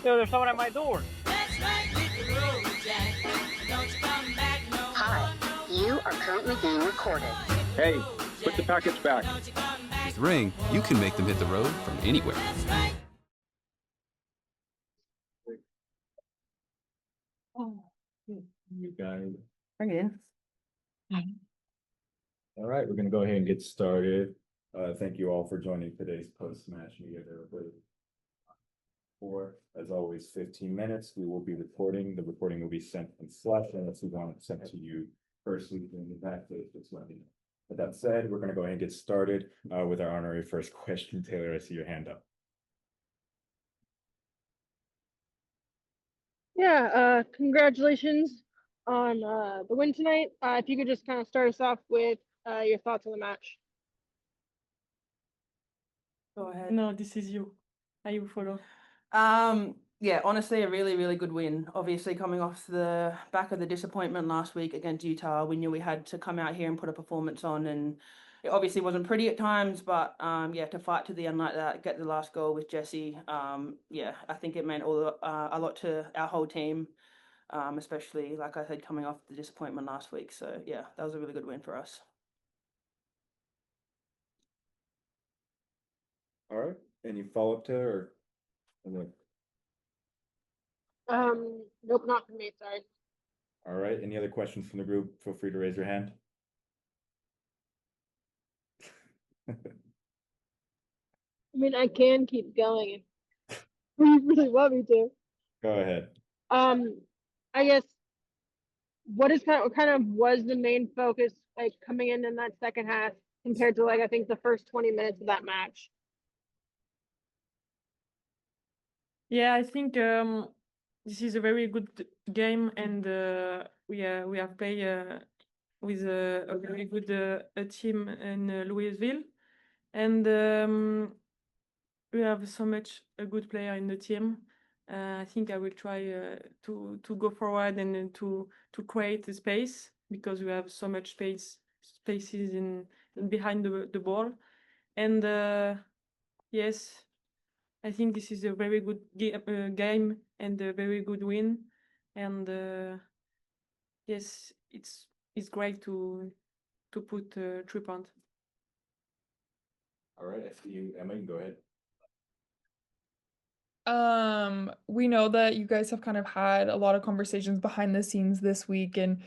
Yo, there's someone at my door. That's right, hit the road, Jack. Don't you come back no Hi, you are currently being recorded. Hey, put the package back. Don't you come back. With Ring, you can make them hit the road from anywhere. That's right. You guys. Again. All right, we're gonna go ahead and get started. Thank you all for joining today's post-match media availability. For, as always, 15 minutes. We will be recording. The recording will be sent in Slack unless we want it sent to you personally in the back page. Just let me know. With that said, we're gonna go ahead and get started with our honorary first question. Taylor, I see your hand up. Yeah, congratulations on the win tonight. If you could just kind of start us off with your thoughts on the match. Go ahead. No, this is you. You follow. Yeah, honestly, a really, really good win. Obviously, coming off the back of the disappointment last week against Utah, we knew we had to come out here and put a performance on, and it obviously wasn't pretty at times, but yeah, to fight to the end like that, get the last goal with Jesse, yeah, I think it meant a lot to our whole team, especially like I said, coming off the disappointment last week. So yeah, that was a really good win for us. All right, any follow-up to or? Nope, not for me, sorry. All right, any other questions from the group? Feel free to raise your hand. I mean, I can keep going if you really want me to. Go ahead. I guess what kind of was the main focus like coming in that second half compared to like I think the first 20 minutes of that match? Yeah, I think this is a very good game, and we have played with a very good a team in Louisville, and we have so much a good player in the team. I think I will try to go forward and then to create a space because we have so much spaces in behind the ball, and yes. I think this is a very good game and a very good win, and yes, it's great to put 3 points. All right, I see you, Emma. You can go ahead. We know that you guys have kind of had a lot of conversations behind the scenes this week, and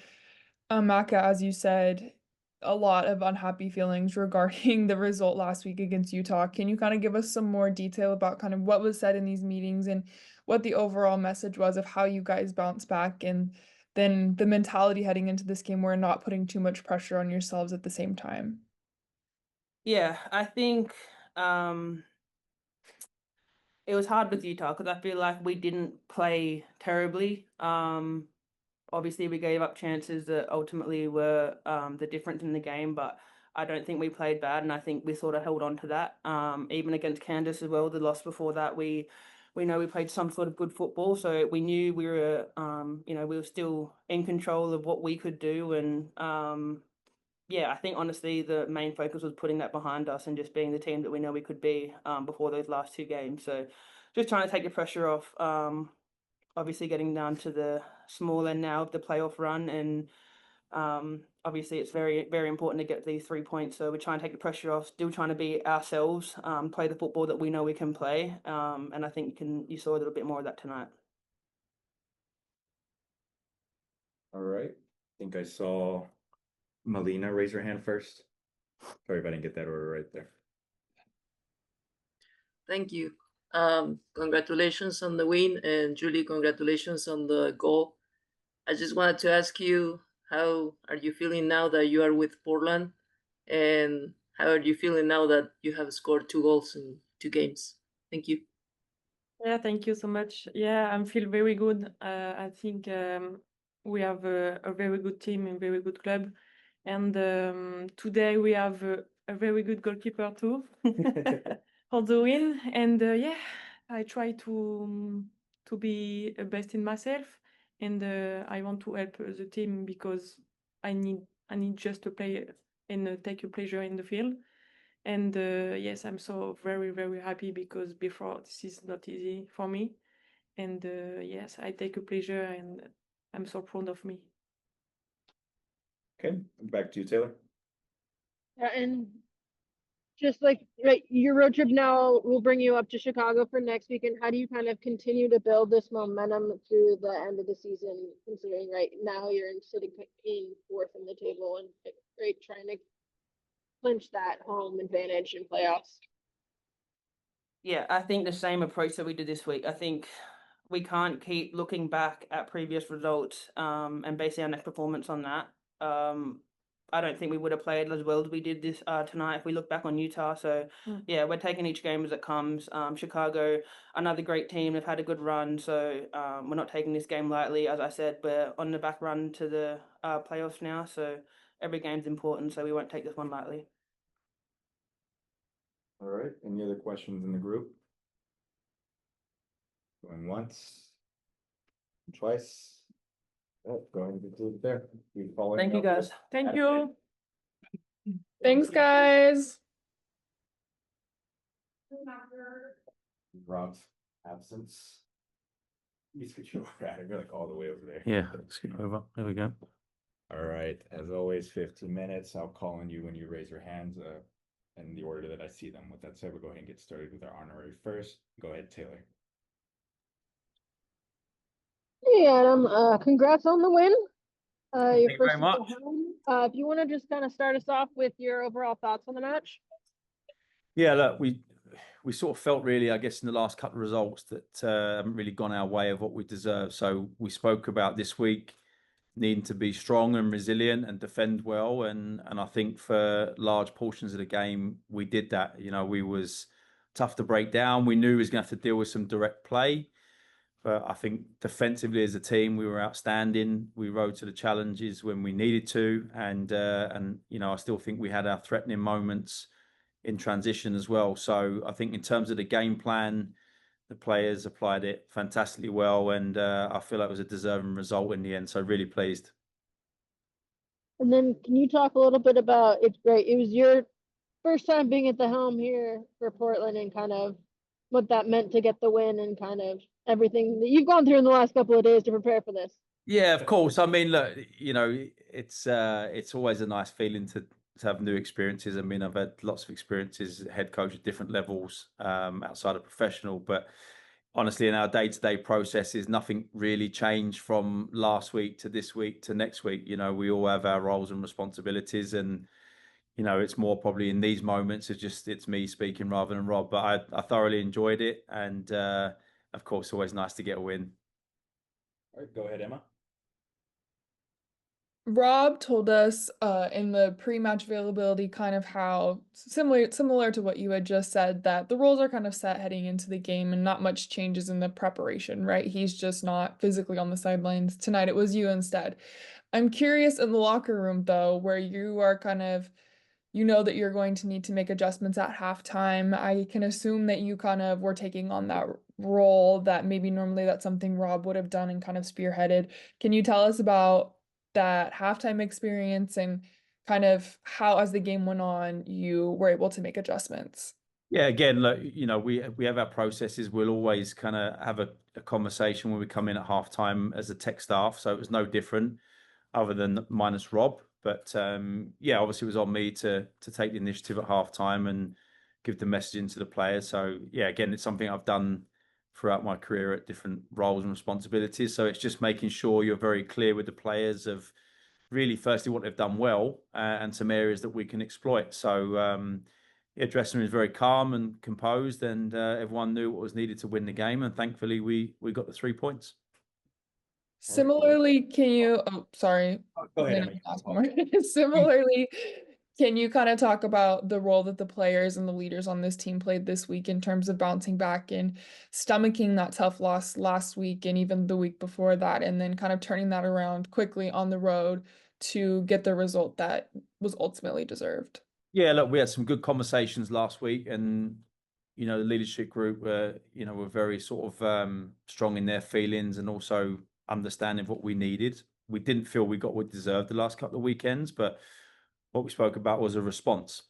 Maka, as you said, a lot of unhappy feelings regarding the result last week against Utah. Can you kind of give us some more detail about kind of what was said in these meetings and what the overall message was of how you guys bounced back and then the mentality heading into this game where not putting too much pressure on yourselves at the same time? Yeah, I think it was hard with Utah because I feel like we didn't play terribly. Obviously, we gave up chances that ultimately were the difference in the game, but I don't think we played bad, and I think we sort of held on to that. Even against Kansas as well, the loss before that, we know we played some sort of good football, so we knew we were, we were still in control of what we could do, and yeah, I think honestly the main focus was putting that behind us and just being the team that we know we could be before those last 2 games. So just trying to take the pressure off. Obviously getting down to the small end now of the playoff run, and obviously it's very, very important to get these 3 points. So we're trying to take the pressure off, still trying to be ourselves, play the football that we know we can play. And I think you saw a little bit more of that tonight. All right, I think I saw Melina raise her hand first. Sorry if I didn't get that order right there. Thank you. Congratulations on the win, and Julie, congratulations on the goal. I just wanted to ask you, how are you feeling now that you are with Portland, and how are you feeling now that you have scored 2 goals in 2 games? Thank you. Yeah, thank you so much. Yeah, I feel very good. I think we have a very good team and very good club, and today we have a very good goalkeeper too for the win. And yeah, I try to be best in myself, and I want to help the team because I need just to play and take a pleasure in the field. And yes, I'm so very, very happy because before this is not easy for me. And yes, I take a pleasure, and I'm so proud of me. Okay, back to you, Taylor. Yeah, and just like right, your road trip now will bring you up to Chicago for next weekend. How do you kind of continue to build this momentum through the end of the season, considering right now you're sitting in fourth in the table and right trying to clinch that home advantage in playoffs? Yeah, I think the same approach that we did this week. I think we can't keep looking back at previous results and basing our next performance on that. I don't think we would have played as well as we did this tonight if we look back on Utah. So yeah, we're taking each game as it comes. Chicago, another great team. They've had a good run, so we're not taking this game lightly. As I said, we're on the back run to the playoffs now, so every game's important. So we won't take this one lightly. All right, any other questions in the group? Going once, twice. Oh, going to conclude there. Thank you, guys. Thank you. Thanks, guys. Rob's absence. Please could you over like all the way over there. Yeah, let's get over. There we go. All right, as always, 15 minutes. I'll call on you when you raise your hands in the order that I see them. With that said, we'll go ahead and get started with our honorary first. Go ahead, Taylor. Hey Adam, congrats on the win. Your Thank you first very much. home. If you want to just kind of start us off with your overall thoughts on the match. Yeah, look, we sort of felt really, I guess, in the last couple of results that haven't really gone our way of what we deserve. So we spoke about this week needing to be strong and resilient and defend well, and I think for large portions of the game we did that. You know, we was tough to break down. We knew we was going to have to deal with some direct play. But I think defensively as a team, we were outstanding. We rose to the challenges when we needed to, and you know, I still think we had our threatening moments in transition as well. So I think in terms of the game plan, the players applied it fantastically well, and I feel like it was a deserving result in the end. So really pleased. And then can you talk a little bit about it's great. It was your first time being at the helm here for Portland and kind of what that meant to get the win and kind of everything that you've gone through in the last couple of days to prepare for this. Yeah, of course. I mean, look, you know, it's always a nice feeling to have new experiences. I mean, I've had lots of experiences as head coach at different levels outside of professional, but honestly, in our day-to-day processes, nothing really changed from last week to this week to next week. You know, we all have our roles and responsibilities, and you know, it's more probably in these moments it's me speaking rather than Rob. But I thoroughly enjoyed it, and of course, always nice to get a win. All right, go ahead, Emma. Rob told us in the pre-match availability kind of how similar to what you had just said, that the roles are kind of set heading into the game and not much changes in the preparation, right? He's just not physically on the sidelines. Tonight it was you instead. I'm curious in the locker room though, where you are kind of, you know that you're going to need to make adjustments at halftime. I can assume that you kind of were taking on that role that maybe normally that's something Rob would have done and kind of spearheaded. Can you tell us about that halftime experience and kind of how, as the game went on, you were able to make adjustments? Yeah, again, look, you know, we have our processes. We'll always kind of have a conversation when we come in at halftime as a tech staff. So it was no different other than minus Rob. But yeah, obviously it was on me to take the initiative at halftime and give the messaging to the players. So yeah, again, it's something I've done throughout my career at different roles and responsibilities. So it's just making sure you're very clear with the players of really, firstly, what they've done well and some areas that we can exploit. So yeah, dressing room is very calm and composed, and everyone knew what was needed to win the game. And thankfully, we got the 3 points. Similarly, can you, oh, sorry. Go ahead, Then Emma. I can ask one more. Similarly, can you kind of talk about the role that the players and the leaders on this team played this week in terms of bouncing back and stomaching that tough loss last week and even the week before that, and then kind of turning that around quickly on the road to get the result that was ultimately deserved? Yeah, look, we had some good conversations last week, and you know, the leadership group were, you know, were very sort of strong in their feelings and also understanding what we needed. We didn't feel we got what we deserved the last couple of weekends, but what we spoke about was a response.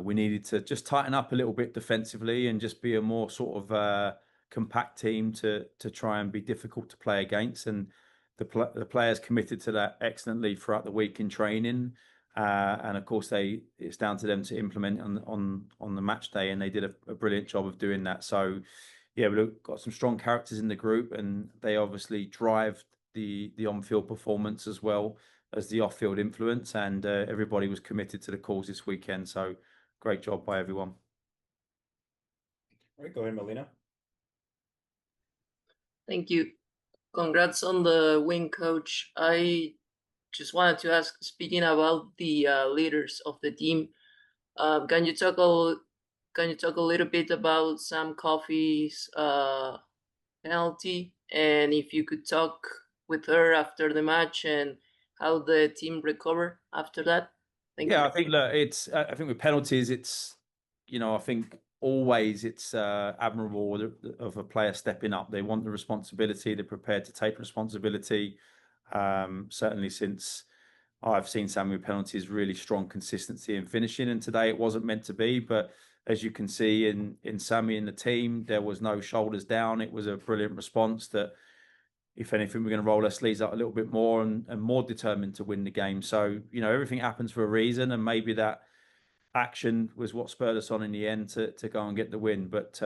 We needed to just tighten up a little bit defensively and just be a more sort of compact team to try and be difficult to play against, and the players committed to that excellently throughout the week in training. And of course, it's down to them to implement on the match day, and they did a brilliant job of doing that. So, yeah, we've got some strong characters in the group, and they obviously drive the on-field performance as well as the off-field influence. And everybody was committed to the cause this weekend. So, great job by everyone. All right, go ahead, Melina. Thank you. Congrats on the win, coach. I just wanted to ask, speaking about the leaders of the team, can you talk a little bit about Sam Coffey's penalty, and if you could talk with her after the match and how the team recovered after that? Thank you. I think look, I think with penalties, it's I think always it's admirable of a player stepping up. They want the responsibility. They're prepared to take responsibility. Certainly since I've seen Sammy with penalties, really strong consistency in finishing. And today it wasn't meant to be, but as you can see in Sammy and the team, there was no shoulders down. It was a brilliant response that, if anything, we're going to roll our sleeves up a little bit more and more determined to win the game. So, everything happens for a reason, and maybe that action was what spurred us on in the end to go and get the win. But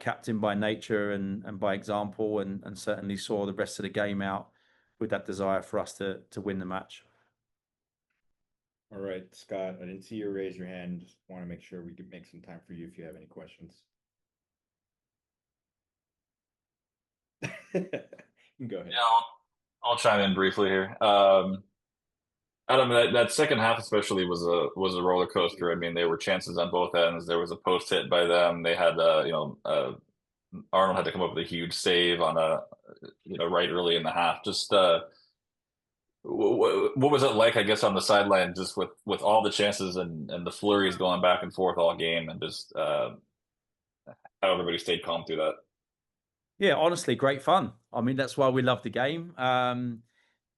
captain by nature and by example, and certainly saw the rest of the game out with that desire for us to win the match. All right, Scott, I didn't see you raise your hand. Just want to make sure we could make some time for you if you have any questions. Go ahead. Yeah, I'll chime in briefly here. Adam, that second half especially was a roller coaster. I mean, there were chances on both ends. There was a post hit by them. They had Arnold had to come up with a huge save on right early in the half. Just what was it like, I guess, on the sideline, just with all the chances and the flurries going back and forth all game, and just how everybody stayed calm through that? Yeah, honestly, great fun. I mean, that's why we love the game.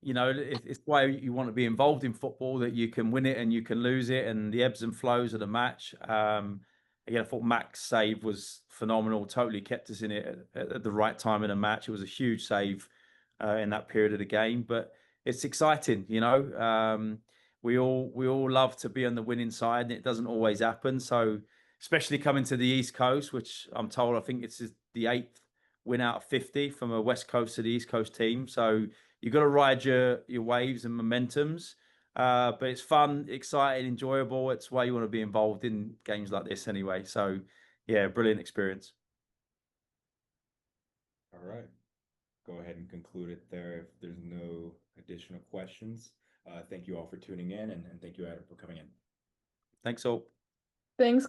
It's why you want to be involved in football, that you can win it and you can lose it, and the ebbs and flows of the match. Again, I thought Mac's save was phenomenal. Totally kept us in it at the right time in the match. It was a huge save in that period of the game, but it's exciting. We all love to be on the winning side, and it doesn't always happen. So, especially coming to the East Coast, which I'm told, I think it's the 8th win out of 50 from a West Coast to the East Coast team. So you've got to ride your waves and momentums. But it's fun, exciting, enjoyable. It's why you want to be involved in games like this anyway. So, yeah, brilliant experience. All right. Go ahead and conclude it there if there's no additional questions. Thank you all for tuning in, and thank you, Adam, for coming in. Thanks all. Thanks.